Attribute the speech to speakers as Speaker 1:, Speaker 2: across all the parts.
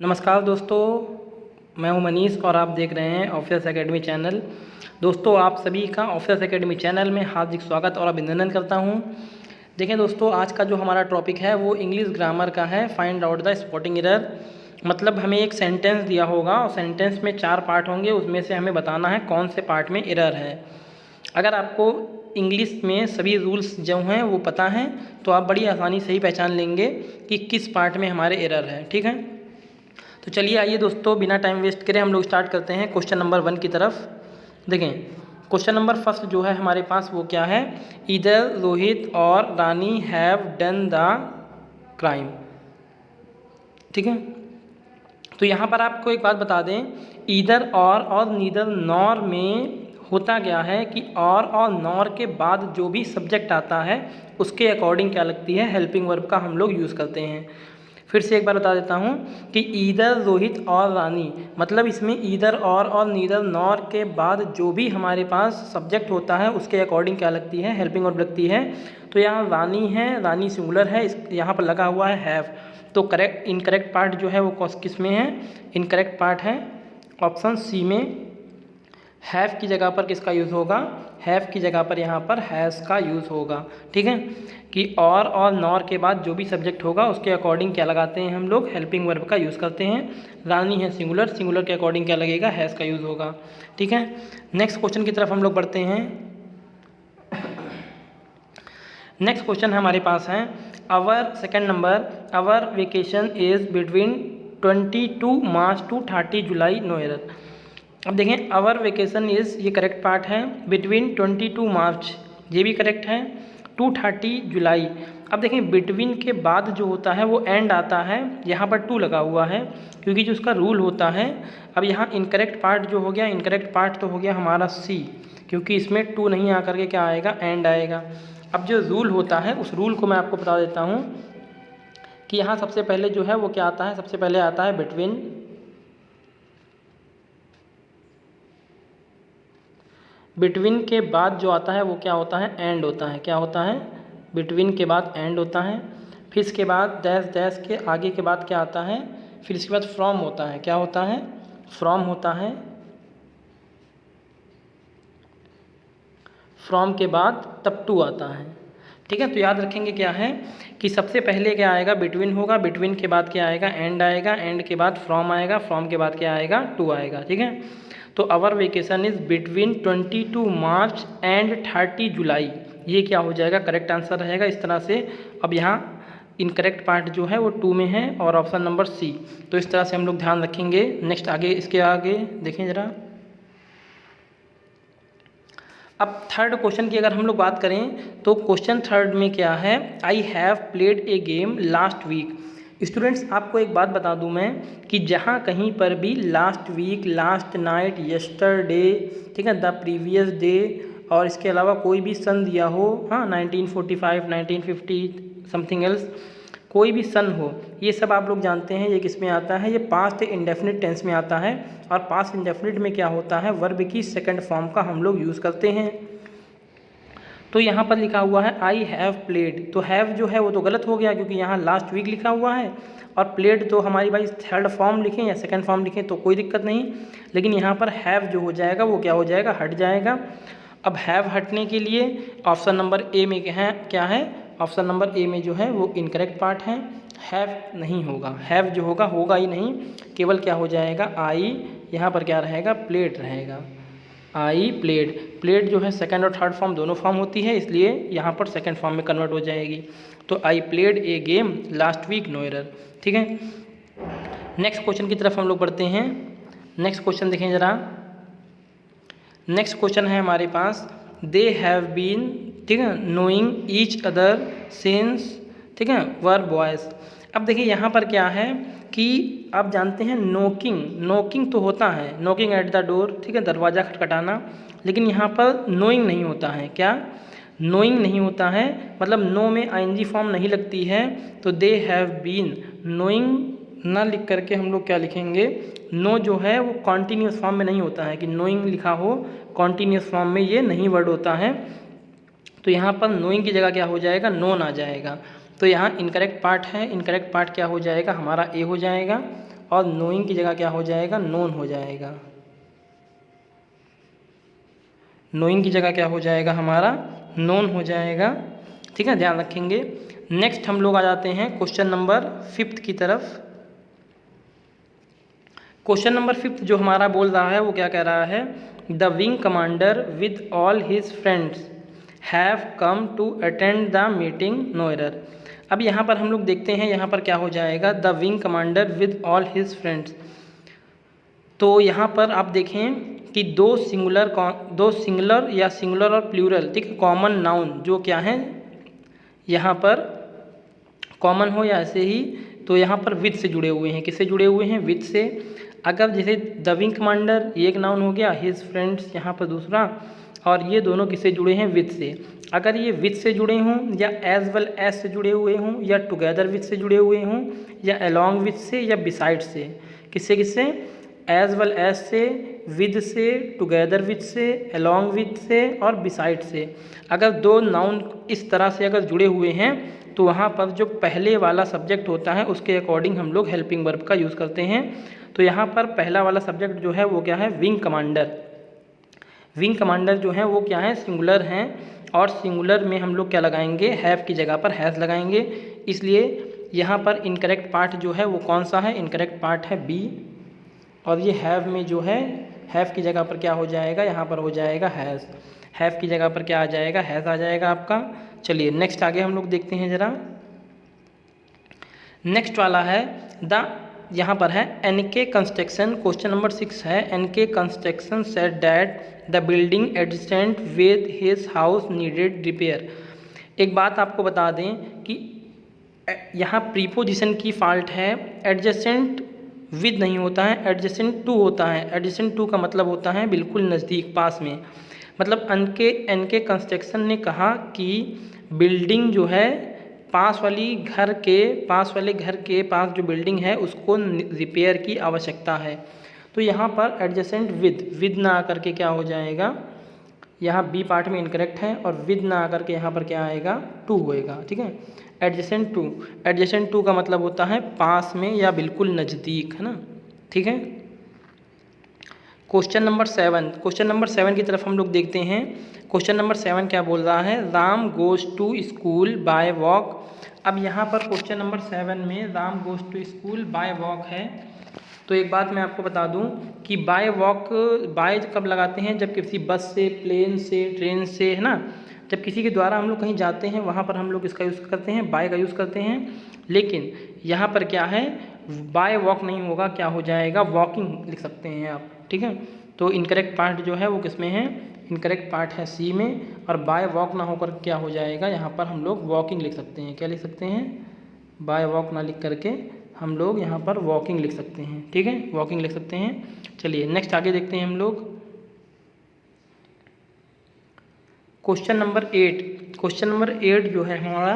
Speaker 1: नमस्कार दोस्तों, मैं हूं मनीष और आप देख रहे हैं ऑफिसर्स एकेडमी चैनल। दोस्तों, आप सभी का ऑफिसर्स एकेडमी चैनल में हार्दिक स्वागत और अभिनंदन करता हूं। देखें दोस्तों, आज का जो हमारा टॉपिक है वो इंग्लिश ग्रामर का है। Find out the spotting error. मतलब हमें एक सेंटेंस दिया होगा और सेंटेंस में 4 पार्ट होंगे, उसमें से हमें बताना है कौन से पार्ट में एरर है। अगर आपको इंग्लिश में सभी रूल्स जो हैं वो पता हैं तो आप बड़ी आसानी से ही पहचान लेंगे कि किस पार्ट में हमारे एरर है। ठीक है, तो चलिए आइए दोस्तों, बिना टाइम वेस्ट करे हम लोग स्टार्ट करते हैं क्वेश्चन नंबर 1 की तरफ। देखें, क्वेश्चन नंबर फर्स्ट जो है हमारे पास वो क्या है, ईदर रोहित और रानी हैव डन द क्राइम। ठीक है, तो यहाँ पर आपको एक बात बता दें, ईदर और नीदर नॉर में होता क्या है कि और नॉर के बाद जो भी सब्जेक्ट आता है उसके अकॉर्डिंग क्या लगती है, हेल्पिंग वर्ब का हम लोग यूज़ करते हैं। फिर से एक बार बता देता हूँ कि ईदर रोहित और रानी, मतलब इसमें ईदर और नीदर नॉर के बाद जो भी हमारे पास सब्जेक्ट होता है उसके अकॉर्डिंग क्या लगती है, हेल्पिंग वर्ब लगती है। तो यहाँ रानी है, रानी सिंगुलर है, इस यहाँ पर लगा हुआ है हैव। तो करेक्ट इनकरेक्ट पार्ट जो है वो किस में है, इनकरेक्ट पार्ट है ऑप्शन सी में। हैव की जगह पर किसका यूज़ होगा, हैव की जगह पर यहाँ पर हैज़ का यूज़ होगा। ठीक है, कि और नॉर के बाद जो भी सब्जेक्ट होगा उसके अकॉर्डिंग क्या लगाते हैं हम लोग, हेल्पिंग वर्ब का यूज़ करते हैं। रानी है सिंगुलर, सिंगुलर के अकॉर्डिंग क्या लगेगा, हैज़ का यूज़ होगा। ठीक है, नेक्स्ट क्वेश्चन की तरफ हम लोग बढ़ते हैं। नेक्स्ट क्वेश्चन है हमारे पास है, our second number, our vacation is between 22 March to 30 July, no error. अब देखें, आवर वेकेशन इज़, ये करेक्ट पार्ट है, बिटवीन 22 मार्च ये भी करेक्ट है, टू 30 जुलाई। अब देखें, बिटवीन के बाद जो होता है वो एंड आता है, यहाँ पर टू लगा हुआ है क्योंकि जो उसका रूल होता है। अब यहाँ इनकरेक्ट पार्ट जो हो गया, इनकरेक्ट पार्ट तो हो गया हमारा सी, क्योंकि इसमें टू नहीं आकर के क्या आएगा, एंड आएगा। अब जो रूल होता है उस रूल को मैं आपको बता देता हूँ कि यहाँ सबसे पहले जो है वो क्या आता है, सबसे पहले आता है बिटवीन। बिटवीन के बाद जो आता है वो क्या होता है, एंड होता है। क्या होता है, बिटवीन के बाद एंड होता है। फिर इसके बाद डैश डैश के आगे के बाद क्या आता है, फिर इसके बाद फ्रॉम होता है। क्या होता है, फ्रॉम होता है। फ्रॉम के बाद तब टू आता है। ठीक है, तो याद रखेंगे क्या है कि सबसे पहले क्या आएगा, बिटवीन होगा, बिटवीन के बाद क्या आएगा, एंड आएगा, एंड के बाद फ्रॉम आएगा, फ्रॉम के बाद क्या आएगा, टू आएगा। ठीक है, तो our vacation is between 22 March and 30 July, ये क्या हो जाएगा, करेक्ट आंसर रहेगा इस तरह से। अब यहाँ इनकरेक्ट पार्ट जो है वो टू में है और ऑप्शन नंबर सी। तो इस तरह से हम लोग ध्यान रखेंगे। नेक्स्ट आगे, इसके आगे देखें ज़रा। अब थर्ड क्वेश्चन की अगर हम लोग बात करें तो क्वेश्चन थर्ड में क्या है, I have played a game last week. Students, आपको एक बात बता दूं मैं कि जहाँ कहीं पर भी last week, last night, yesterday, ठीक है, द प्रीवियस डे और इसके अलावा कोई भी सन दिया हो, हाँ 1945, 1950 समथिंग एल्स, कोई भी सन हो, ये सब आप लोग जानते हैं ये किस में आता है, ये पास्ट इंडेफिनिट टेंस में आता है। और पास्ट इंडेफिनिट में क्या होता है, वर्ब की सेकंड फॉर्म का हम लोग यूज़ करते हैं। तो यहाँ पर लिखा हुआ है आई हैव प्लेड, तो हैव जो है वो तो गलत हो गया क्योंकि यहाँ लास्ट वीक लिखा हुआ है, और प्लेड तो हमारी भाई थर्ड फॉर्म लिखें या सेकंड फॉर्म लिखें तो कोई दिक्कत नहीं, लेकिन यहाँ पर हैव जो हो जाएगा वो क्या हो जाएगा, हट जाएगा। अब हैव हटने के लिए ऑप्शन नंबर ए में क्या है, ऑप्शन नंबर ए में जो है वो इनकरेक्ट पार्ट है, हैव नहीं होगा। हैव जो होगा ही नहीं, केवल क्या हो जाएगा, आई, यहाँ पर क्या रहेगा, प्लेड रहेगा। आई प्लेड, प्लेड जो है सेकंड और थर्ड फॉर्म दोनों फॉर्म होती है, इसलिए यहाँ पर सेकंड फॉर्म में कन्वर्ट हो जाएगी। तो I played a game last week, no error. ठीक है, नेक्स्ट क्वेश्चन की तरफ हम लोग बढ़ते हैं। नेक्स्ट क्वेश्चन देखें ज़रा। नेक्स्ट क्वेश्चन है हमारे पास, दे हैव बीन, ठीक है, नोइंग ईच अदर सिंस, ठीक है, वर बॉयज़। अब देखिए यहाँ पर क्या है कि आप जानते हैं नोकिंग, नोकिंग तो होता है, नोकिंग एट द डोर, ठीक है, दरवाज़ा खटखटाना, लेकिन यहाँ पर नोइंग नहीं होता है। क्या, नोइंग नहीं होता है, मतलब नो में आईएनजी फॉर्म नहीं लगती है। तो दे हैव बीन, नोइंग ना लिख करके हम लोग क्या लिखेंगे, नो जो है वो कॉन्टीन्यूस फॉर्म में नहीं होता है कि नोइंग लिखा हो, कॉन्टीन्यूस फॉर्म में ये नहीं वर्ड होता है। तो यहाँ पर नोइंग की जगह क्या हो जाएगा, नोन आ जाएगा। तो यहाँ इनकरेक्ट पार्ट है, इनकरेक्ट पार्ट क्या हो जाएगा हमारा, ए हो जाएगा। और नोइंग की जगह क्या हो जाएगा, नोन हो जाएगा। नोइंग की जगह क्या हो जाएगा हमारा, नोन हो जाएगा। ठीक है, ध्यान रखेंगे। नेक्स्ट हम लोग आ जाते हैं क्वेश्चन नंबर 5 की तरफ। क्वेश्चन नंबर 5 जो हमारा बोल रहा है वो क्या कह रहा है, the wing commander with all his friends have come to attend the meeting, no error. अब यहाँ पर हम लोग देखते हैं, यहाँ पर क्या हो जाएगा, the wing commander with all his friends. तो यहाँ पर आप देखें कि दो सिंगुलर या सिंगुलर और प्लूरल, ठीक है, कॉमन नाउन जो क्या है यहाँ पर कॉमन हो या ऐसे ही, तो यहाँ पर विद से जुड़े हुए हैं। किससे जुड़े हुए हैं, विद से। अगर जैसे द विंग कमांडर ये एक नाउन हो गया, हिज फ्रेंड्स यहाँ पर दूसरा, और ये दोनों किससे जुड़े हैं, विद से। अगर ये विद से जुड़े हों या एज वेल एज से जुड़े हुए हों या टुगेदर विद से जुड़े हुए हों या अलॉन्ग विद से या बिसाइड से, किससे किससे, एज वेल एज से, विद से, टुगेदर विद से, अलॉन्ग विद से और बिसाइड से। अगर दो नाउन इस तरह से अगर जुड़े हुए हैं तो वहाँ पर जो पहले वाला सब्जेक्ट होता है उसके अकॉर्डिंग हम लोग हेल्पिंग वर्ब का यूज़ करते हैं। तो यहाँ पर पहला वाला सब्जेक्ट जो है वो क्या है, विंग कमांडर। विंग कमांडर जो है वो क्या है, सिंगुलर हैं, और सिंगुलर में हम लोग क्या लगाएंगे, हैव की जगह पर हैज़ लगाएंगे। इसलिए यहाँ पर इनकरेक्ट पार्ट जो है वो कौन सा है, इनकरेक्ट पार्ट है बी। और ये हैव में जो है, हैव की जगह पर क्या हो जाएगा, यहाँ पर हो जाएगा हैज़। हैव की जगह पर क्या आ जाएगा, हैज़ आ जाएगा आपका। चलिए नेक्स्ट आगे हम लोग देखते हैं ज़रा। नेक्स्ट वाला है द, यहाँ पर है एनके कंस्ट्रक्शन, क्वेश्चन नंबर 6 है। NK construction said that the building adjacent with his house needed repair. एक बात आपको बता दें कि यहाँ प्रीपोजिशन की फॉल्ट है। एडजेसेंट विद नहीं होता है, एडजेसेंट टू होता है। एडजेसेंट टू का मतलब होता है बिल्कुल नज़दीक, पास में। मतलब एनके कंस्ट्रक्शन ने कहा कि बिल्डिंग जो है पास वाले घर के पास जो बिल्डिंग है उसको रिपेयर की आवश्यकता है। तो यहाँ पर एडजेसेंट विद ना आकर के क्या हो जाएगा, यहाँ बी पार्ट में इनकरेक्ट है, और विद ना आकर के यहाँ पर क्या आएगा, टू होएगा। ठीक है, एडजेसेंट टू का मतलब होता है पास में या बिल्कुल नज़दीक, है ना। ठीक है, क्वेश्चन नंबर 7 की तरफ हम लोग देखते हैं। क्वेश्चन नंबर 7 क्या बोल रहा है, Ram goes to school by walk. अब यहाँ पर क्वेश्चन नंबर 7 में Ram goes to school by walk है। तो एक बात मैं आपको बता दूं कि बाय वॉक, बाय कब लगाते हैं, जब किसी बस से, प्लेन से, ट्रेन से, है ना, जब किसी के द्वारा हम लोग कहीं जाते हैं वहाँ पर हम लोग इसका यूज़ करते हैं, बाय का यूज़ करते हैं। लेकिन यहाँ पर क्या है, बाय वॉक नहीं होगा, क्या हो जाएगा, वॉकिंग लिख सकते हैं आप। ठीक है, तो इनकरेक्ट पार्ट जो है वो किस में है, इनकरेक्ट पार्ट है सी में, और बाय वॉक ना होकर क्या हो जाएगा, यहाँ पर हम लोग वॉकिंग लिख सकते हैं। क्या लिख सकते हैं, बाय वॉक ना लिख करके हम लोग यहाँ पर वॉकिंग लिख सकते हैं। ठीक है, वॉकिंग लिख सकते हैं। चलिए नेक्स्ट आगे देखते हैं हम लोग। क्वेश्चन नंबर 8 जो है हमारा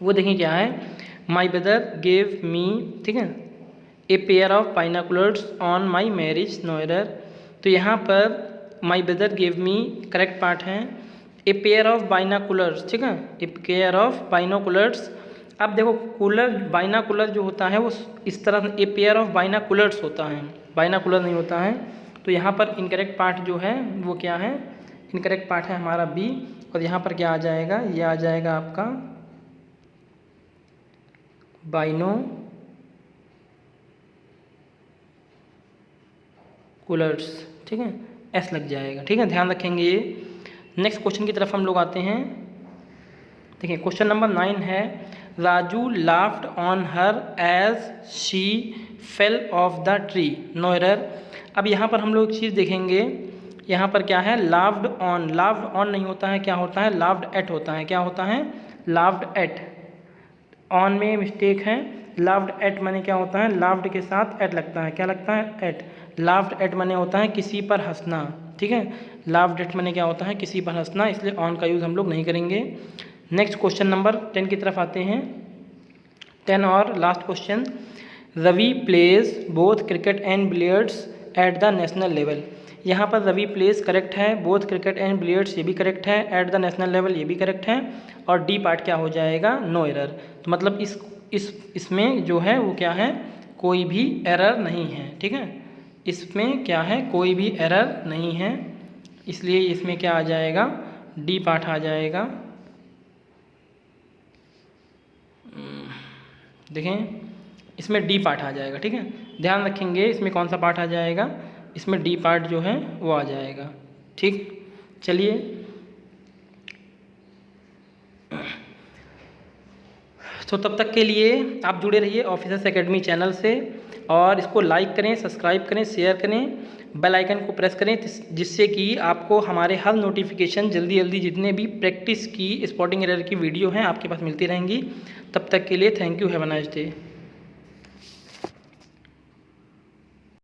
Speaker 1: वो देखें क्या है, माई ब्रदर गेव मी, ठीक है, a pair of binoculars on my marriage, no error. तो यहाँ पर my brother gave me correct part है, ए पेयर ऑफ बाइनोकुलर्स, ठीक है, ए पेयर ऑफ बाइनोकुलर्स। अब देखो कूलर, बाइनोकुलर जो होता है वो इस तरह, ए पेयर ऑफ बाइनोकुलर्स होता है, बाइनोकुलर नहीं होता है। तो यहाँ पर इनकरेक्ट पार्ट जो है वो क्या है, इनकरेक्ट पार्ट है हमारा बी, और यहाँ पर क्या आ जाएगा, ये आ जाएगा आपका बाइनोकुलर्स। ठीक है, एस लग जाएगा। ठीक है, ध्यान रखेंगे ये। नेक्स्ट क्वेश्चन की तरफ हम लोग आते हैं। देखिए क्वेश्चन नंबर 9 है, Raju laughed on her as she fell off the tree, no error. अब यहाँ पर हम लोग एक चीज़ देखेंगे, यहाँ पर क्या है, लाफ्ड ऑन नहीं होता है, क्या होता है, लाफ्ड एट होता है। क्या होता है, लाफ्ड एट, ऑन में मिस्टेक है। लाफ्ड एट माने क्या होता है, लाफ्ड के साथ एट लगता है, क्या लगता है, एट। लाफ्ड एट माने होता है किसी पर हंसना। ठीक है, लाफ्ड एट माने क्या होता है, किसी पर हंसना, इसलिए ऑन का यूज़ हम लोग नहीं करेंगे। नेक्स्ट क्वेश्चन नंबर 10 की तरफ आते हैं। 10 और last question, Ravi plays both cricket and billiards at the national level. यहाँ पर रवि प्लेज करेक्ट है, बोथ क्रिकेट एंड बिलियर्ड्स ये भी करेक्ट है, एट द नेशनल लेवल ये भी करेक्ट है, और डी पार्ट क्या हो जाएगा, नो एरर। तो मतलब इसमें जो है वो क्या है, कोई भी एरर नहीं है। ठीक है, इसमें क्या है, कोई भी एरर नहीं है, इसलिए इसमें क्या आ जाएगा, डी पार्ट आ जाएगा। देखें, इसमें डी पार्ट आ जाएगा। ठीक है, ध्यान रखेंगे इसमें कौन सा पार्ट आ जाएगा, इसमें डी पार्ट जो है वो आ जाएगा। ठीक, चलिए तो तब तक के लिए आप जुड़े रहिए ऑफिसर्स एकेडमी चैनल से, और इसको लाइक करें, सब्सक्राइब करें, शेयर करें, बेल आइकन को प्रेस करें, जिससे कि आपको हमारे हर नोटिफिकेशन जल्दी जल्दी जितने भी प्रैक्टिस की स्पॉटिंग एरर की वीडियो हैं आपके पास मिलती रहेंगी। तब तक के लिए thank you, have a nice day.